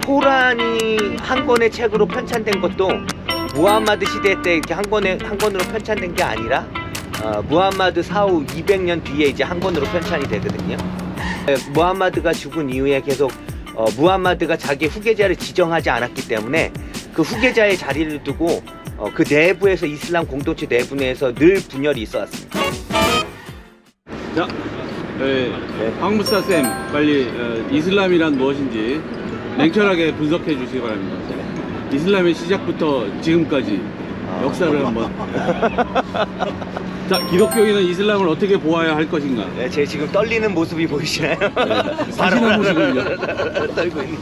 코란이 한 권의 책으로 편찬된 것도 무함마드 시대 때 이렇게 한 권으로 편찬된 게 아니라 무함마드 사후 200년 뒤에 이제 한 권으로 편찬이 되거든요. 무함마드가 죽은 이후에 계속 무함마드가 자기 후계자를 지정하지 않았기 때문에 그 후계자의 자리를 두고 그 내부에서 이슬람 공동체 내부 내에서 늘 분열이 있어 왔습니다. 자, 황무사 쌤, 빨리 이슬람이란 무엇인지 냉철하게 분석해 주시기 바랍니다. 이슬람의 시작부터 지금까지 역사를 한번. 자, 기독교인은 이슬람을 어떻게 보아야 할 것인가? 네, 제 지금 떨리는 모습이 보이시나요? 사실한 모습은요. 떨고 있는.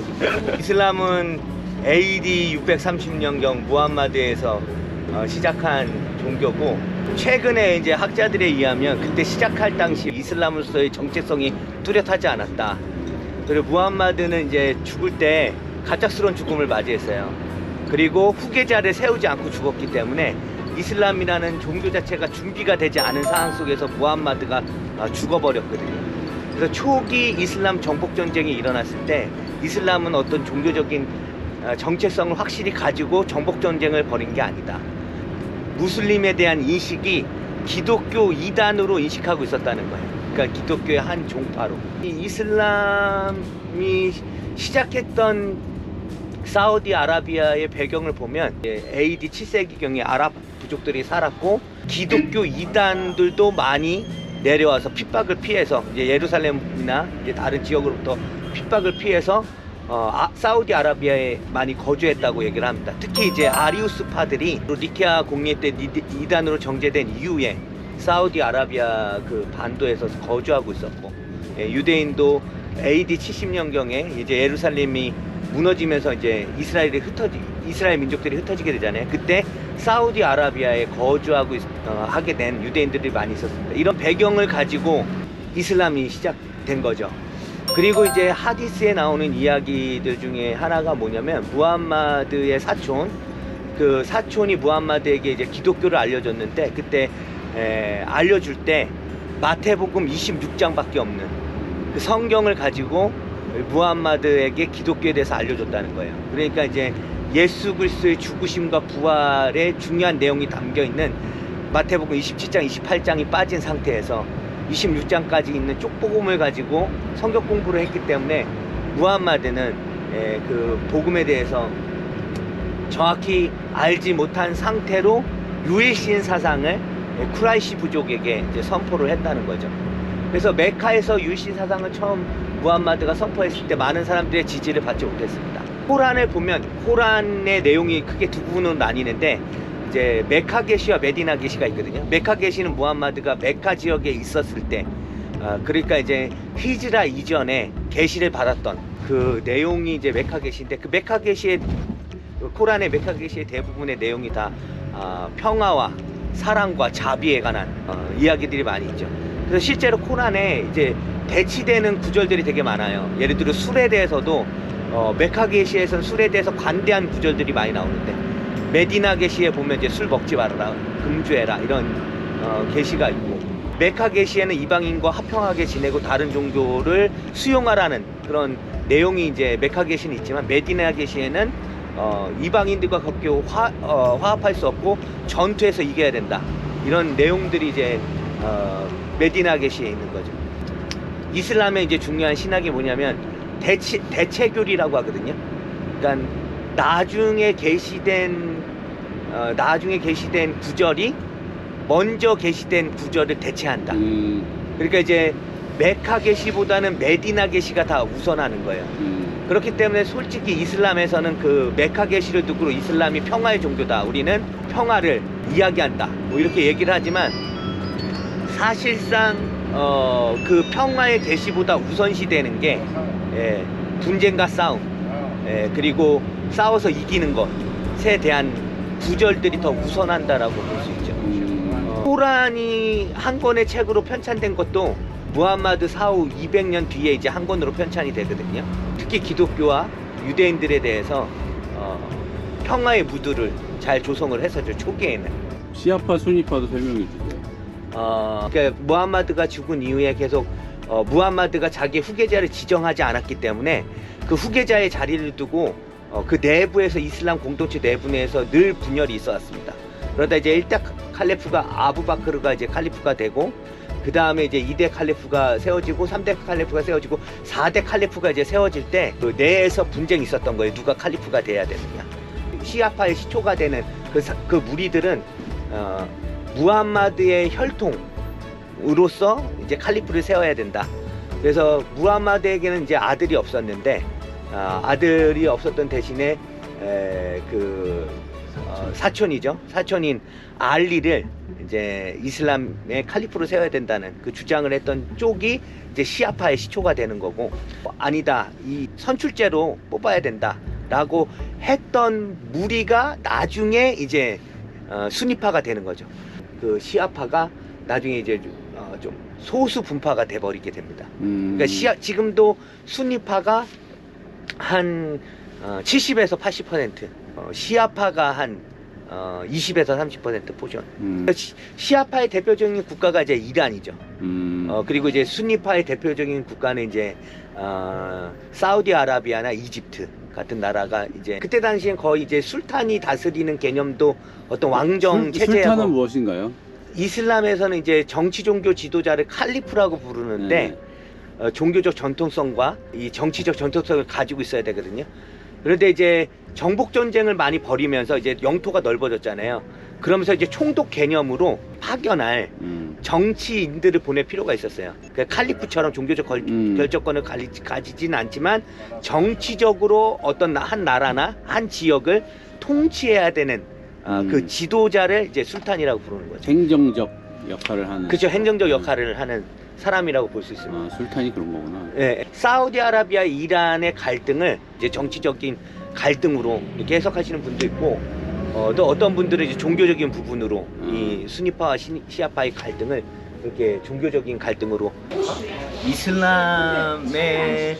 이슬람은 AD 630년경 무함마드에서 시작한 종교고, 최근에 이제 학자들에 의하면 그때 시작할 당시 이슬람으로서의 정체성이 뚜렷하지 않았다. 그리고 무함마드는 이제 죽을 때 갑작스러운 죽음을 맞이했어요. 그리고 후계자를 세우지 않고 죽었기 때문에 이슬람이라는 종교 자체가 준비가 되지 않은 상황 속에서 무함마드가 죽어버렸거든요. 그래서 초기 이슬람 정복 전쟁이 일어났을 때 이슬람은 어떤 종교적인 정체성을 확실히 가지고 정복 전쟁을 벌인 게 아니다. 무슬림에 대한 인식이 기독교 이단으로 인식하고 있었다는 거예요. 그러니까 기독교의 한 종파로. 이 이슬람이 시작했던 사우디아라비아의 배경을 보면 AD 7세기경에 아랍 부족들이 살았고, 기독교 이단들도 많이 내려와서 핍박을 피해서 이제 예루살렘이나 이제 다른 지역으로부터 핍박을 피해서 사우디아라비아에 많이 거주했다고 얘기를 합니다. 특히 이제 아리우스파들이 니케아 공예 때 이단으로 정제된 이후에 사우디아라비아 그 반도에서 거주하고 있었고, 유대인도 AD 70년경에 이제 예루살렘이 무너지면서 이제 이스라엘 민족들이 흩어지게 되잖아요. 그때 사우디아라비아에 거주하고 하게 된 유대인들이 많이 있었습니다. 이런 배경을 가지고 이슬람이 시작된 거죠. 그리고 이제 하디스에 나오는 이야기들 중에 하나가 뭐냐면, 무함마드의 사촌, 그 사촌이 무함마드에게 이제 기독교를 알려줬는데, 그때 알려줄 때 마태복음 26장밖에 없는 그 성경을 가지고 무함마드에게 기독교에 대해서 알려줬다는 거예요. 그러니까 이제 예수 그리스도의 죽으심과 부활의 중요한 내용이 담겨 있는 마태복음 27장, 28장이 빠진 상태에서 26장까지 있는 쪽복음을 가지고 성경 공부를 했기 때문에 무함마드는 그 복음에 대해서 정확히 알지 못한 상태로 유일신 사상을 쿠라이시 부족에게 이제 선포를 했다는 거죠. 그래서 메카에서 유일신 사상을 처음 무함마드가 선포했을 때 많은 사람들의 지지를 받지 못했습니다. 코란을 보면 코란의 내용이 크게 두 부분으로 나뉘는데, 이제 메카 계시와 메디나 계시가 있거든요. 메카 계시는 무함마드가 메카 지역에 있었을 때, 그러니까 이제 히즈라 이전에 계시를 받았던 그 내용이 이제 메카 계시인데, 그 메카 계시의 코란의 메카 계시의 대부분의 내용이 다 평화와 사랑과 자비에 관한 이야기들이 많이 있죠. 그래서 실제로 코란에 이제 대치되는 구절들이 되게 많아요. 예를 들어 술에 대해서도 메카 계시에서는 술에 대해서 관대한 구절들이 많이 나오는데, 메디나 계시에 보면 이제 술 먹지 말아라, 금주해라, 이런 계시가 있고, 메카 계시에는 이방인과 화평하게 지내고 다른 종교를 수용하라는 그런 내용이 이제 메카 계시는 있지만, 메디나 계시에는 이방인들과 그렇게 화합할 수 없고 전투에서 이겨야 된다, 이런 내용들이 이제 메디나 계시에 있는 거죠. 이슬람의 이제 중요한 신학이 뭐냐면 대체교리라고 하거든요. 그러니까 나중에 계시된 구절이 먼저 계시된 구절을 대체한다. 그러니까 이제 메카 계시보다는 메디나 계시가 다 우선하는 거예요. 그렇기 때문에 솔직히 이슬람에서는 그 메카 계시를 두고 이슬람이 평화의 종교다, 우리는 평화를 이야기한다, 뭐 이렇게 얘기를 하지만, 사실상 그 평화의 계시보다 우선시되는 게 분쟁과 싸움, 그리고 싸워서 이기는 것에 대한 구절들이 더 우선한다라고 볼 수 있죠. 코란이 한 권의 책으로 편찬된 것도 무함마드 사후 200년 뒤에 이제 한 권으로 편찬이 되거든요. 특히 기독교와 유대인들에 대해서 평화의 무드를 잘 조성을 했었죠, 초기에는. 시아파, 순위파도 설명해 주세요. 그러니까 무함마드가 죽은 이후에 계속 무함마드가 자기 후계자를 지정하지 않았기 때문에 그 후계자의 자리를 두고 그 내부에서 이슬람 공동체 내부 내에서 늘 분열이 있어 왔습니다. 그러다 이제 1대 칼리프가 아부바크르가 이제 칼리프가 되고, 그 다음에 이제 2대 칼리프가 세워지고, 3대 칼리프가 세워지고, 4대 칼리프가 이제 세워질 때 그 내에서 분쟁이 있었던 거예요. 누가 칼리프가 돼야 되느냐. 시아파의 시초가 되는 그 무리들은 무함마드의 혈통으로서 이제 칼리프를 세워야 된다. 그래서 무함마드에게는 이제 아들이 없었는데, 아들이 없었던 대신에 사촌이죠. 사촌인 알리를 이제 이슬람의 칼리프로 세워야 된다는 그 주장을 했던 쪽이 이제 시아파의 시초가 되는 거고, 아니다, 이 선출제로 뽑아야 된다라고 했던 무리가 나중에 이제 수니파가 되는 거죠. 그 시아파가 나중에 이제 좀 소수 분파가 돼버리게 됩니다. 그러니까 지금도 수니파가 한 70에서 80%, 시아파가 한 20에서 30% 포션. 시아파의 대표적인 국가가 이제 이란이죠. 그리고 이제 순니파의 대표적인 국가는 이제 사우디아라비아나 이집트 같은 나라가 이제 그때 당시엔 거의 이제 술탄이 다스리는 개념도 어떤 왕정 체제하고. 술탄은 무엇인가요? 이슬람에서는 이제 정치 종교 지도자를 칼리프라고 부르는데 종교적 전통성과 이 정치적 전통성을 가지고 있어야 되거든요. 그런데 이제 정복 전쟁을 많이 벌이면서 이제 영토가 넓어졌잖아요. 그러면서 이제 총독 개념으로 파견할 정치인들을 보낼 필요가 있었어요. 그러니까 칼리프처럼 종교적 결정권을 가지진 않지만 정치적으로 어떤 한 나라나 한 지역을 통치해야 되는 그 지도자를 이제 술탄이라고 부르는 거죠. 행정적 역할을 하는. 그렇죠. 행정적 역할을 하는 사람이라고 볼 수 있습니다. 술탄이 그런 거구나. 네, 사우디아라비아, 이란의 갈등을 이제 정치적인 갈등으로 이렇게 해석하시는 분도 있고, 또 어떤 분들은 이제 종교적인 부분으로 이 수니파와 시아파의 갈등을 이렇게 종교적인 갈등으로. 이슬람의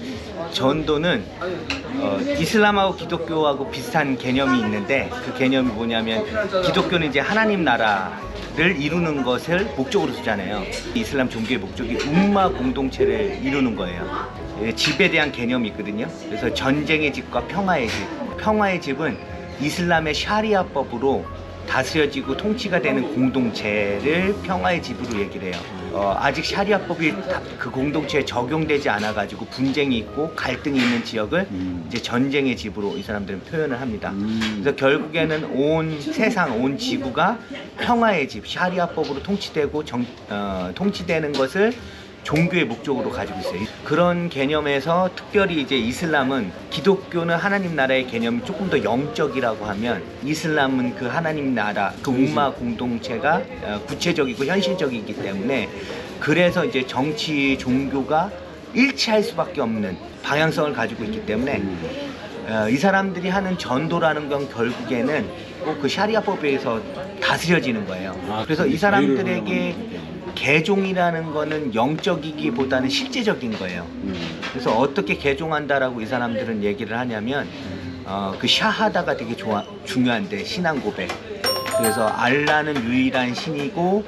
전도는 이슬람하고 기독교하고 비슷한 개념이 있는데, 그 개념이 뭐냐면, 기독교는 이제 하나님 나라를 이루는 것을 목적으로 두잖아요. 이슬람 종교의 목적이 umma 공동체를 이루는 거예요. 집에 대한 개념이 있거든요. 그래서 전쟁의 집과 평화의 집. 평화의 집은 이슬람의 샤리아법으로 다스려지고 통치가 되는 공동체를 평화의 집으로 얘기를 해요. 아직 샤리아법이 그 공동체에 적용되지 않아 가지고 분쟁이 있고 갈등이 있는 지역을 이제 전쟁의 집으로 이 사람들은 표현을 합니다. 그래서 결국에는 온 세상, 온 지구가 평화의 집, 샤리아법으로 통치되고 통치되는 것을 종교의 목적으로 가지고 있어요. 그런 개념에서 특별히 이제 이슬람은, 기독교는 하나님 나라의 개념이 조금 더 영적이라고 하면, 이슬람은 그 하나님 나라, 그 umma 공동체가 구체적이고 현실적이기 때문에, 그래서 이제 정치, 종교가 일치할 수밖에 없는 방향성을 가지고 있기 때문에 이 사람들이 하는 전도라는 건 결국에는 꼭 그 샤리아법에 의해서 다스려지는 거예요. 그래서 이 사람들에게 개종이라는 거는 영적이기보다는 실제적인 거예요. 그래서 어떻게 개종한다라고 이 사람들은 얘기를 하냐면, 그 샤하다가 되게 중요한데, 신앙 고백. 그래서 알라는 유일한 신이고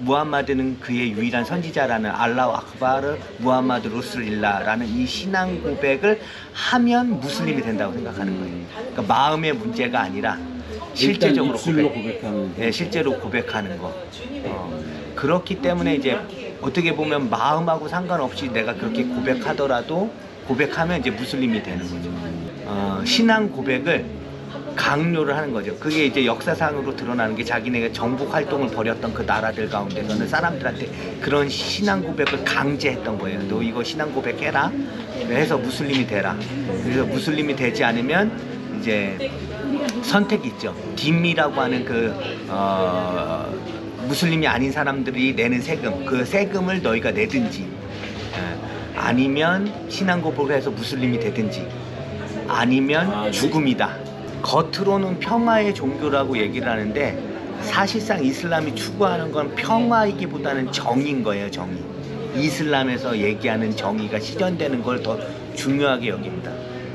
무함마드는 그의 유일한 선지자라는 알라후 아크바르 무함마드 루술릴라라는 이 신앙 고백을 하면 무슬림이 된다고 생각하는 거예요. 그러니까 마음의 문제가 아니라 실제적으로 고백하는. 네, 실제로 고백하는 거. 그렇기 때문에 이제 어떻게 보면 마음하고 상관없이 내가 그렇게 고백하더라도, 고백하면 이제 무슬림이 되는 거죠. 신앙 고백을 강요를 하는 거죠. 그게 이제 역사상으로 드러나는 게, 자기네가 정복 활동을 벌였던 그 나라들 가운데서는 사람들한테 그런 신앙 고백을 강제했던 거예요. 너 이거 신앙 고백해라 해서 무슬림이 되라. 그래서 무슬림이 되지 않으면 이제 선택이 있죠. 딤이라고 하는 그 무슬림이 아닌 사람들이 내는 세금, 그 세금을 너희가 내든지, 아니면 신앙 고백을 해서 무슬림이 되든지, 아니면 죽음이다. 겉으로는 평화의 종교라고 얘기를 하는데, 사실상 이슬람이 추구하는 건 평화이기보다는 정의인 거예요. 정의. 이슬람에서 얘기하는 정의가 실현되는 걸 더 중요하게 여깁니다.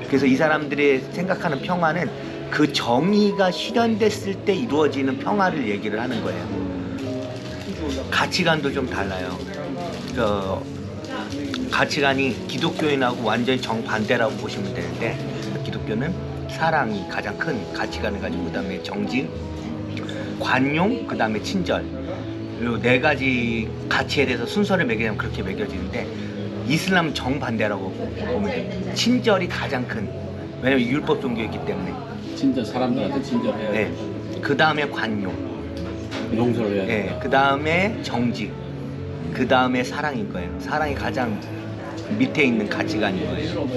그래서 이 사람들이 생각하는 평화는 그 정의가 실현됐을 때 이루어지는 평화를 얘기를 하는 거예요. 가치관도 좀 달라요. 가치관이 기독교인하고 완전히 정반대라고 보시면 되는데, 기독교는 사랑이 가장 큰 가치관을 가지고, 그 다음에 정직, 관용, 그 다음에 친절, 그리고 4가지 가치에 대해서 순서를 매기면 그렇게 매겨지는데, 이슬람은 정반대라고 보면 돼요. 친절이 가장 큰, 왜냐면 율법 종교이기 때문에. 진짜 사람들한테 친절해야 네. 돼. 그 다음에 관용, 용서를 해야 네. 돼. 그 다음에 정직, 그 다음에 사랑인 거예요. 사랑이 가장 밑에 있는 가치관인 거예요.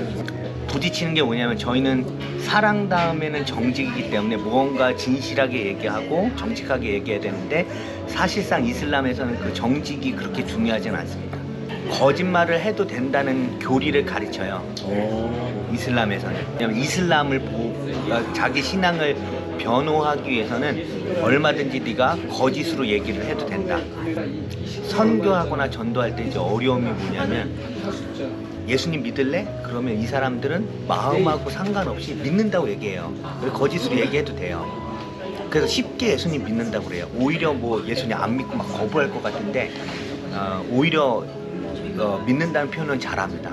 부딪히는 게 뭐냐면, 저희는 사랑 다음에는 정직이기 때문에 무언가 진실하게 얘기하고 정직하게 얘기해야 되는데, 사실상 이슬람에서는 그 정직이 그렇게 중요하진 않습니다. 거짓말을 해도 된다는 교리를 가르쳐요. 이슬람에서는. 왜냐면 이슬람을 자기 신앙을 변호하기 위해서는 얼마든지 네가 거짓으로 얘기를 해도 된다. 선교하거나 전도할 때 이제 어려움이 뭐냐면, 예수님 믿을래? 그러면 이 사람들은 마음하고 상관없이 믿는다고 얘기해요. 거짓으로 얘기해도 돼요. 그래서 쉽게 예수님 믿는다고 그래요. 오히려 뭐 예수님 안 믿고 막 거부할 것 같은데, 오히려 믿는다는 표현은 잘합니다.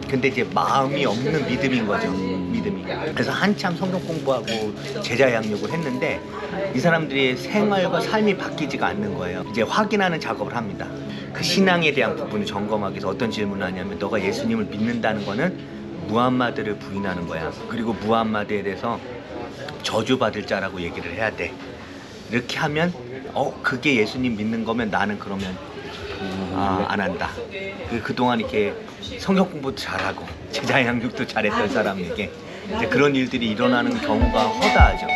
근데 이제 마음이 없는 믿음인 거죠. 믿음이. 그래서 한참 성경 공부하고 제자 양육을 했는데, 이 사람들이 생활과 삶이 바뀌지가 않는 거예요. 이제 확인하는 작업을 합니다. 그 신앙에 대한 부분을 점검하기 위해서 어떤 질문을 하냐면, 너가 예수님을 믿는다는 거는 무함마드를 부인하는 거야. 그리고 무함마드에 대해서 저주받을 자라고 얘기를 해야 돼. 이렇게 하면 그게 예수님 믿는 거면 나는 그러면 안 한다. 그동안 이렇게 성경 공부도 잘하고 제자 양육도 잘했던 사람에게 이제 그런 일들이 일어나는 경우가 허다하죠.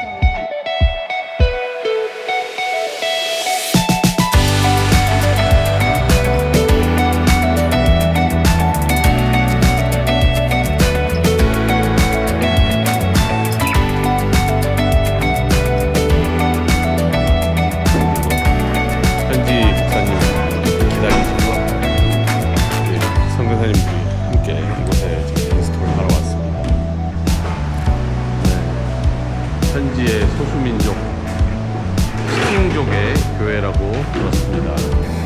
현지 목사님 기다리셔서 선교사님들이 함께 이곳에 게스트를 하러 왔습니다. 네, 현지의 소수민족 스팅족의 교회라고 들었습니다.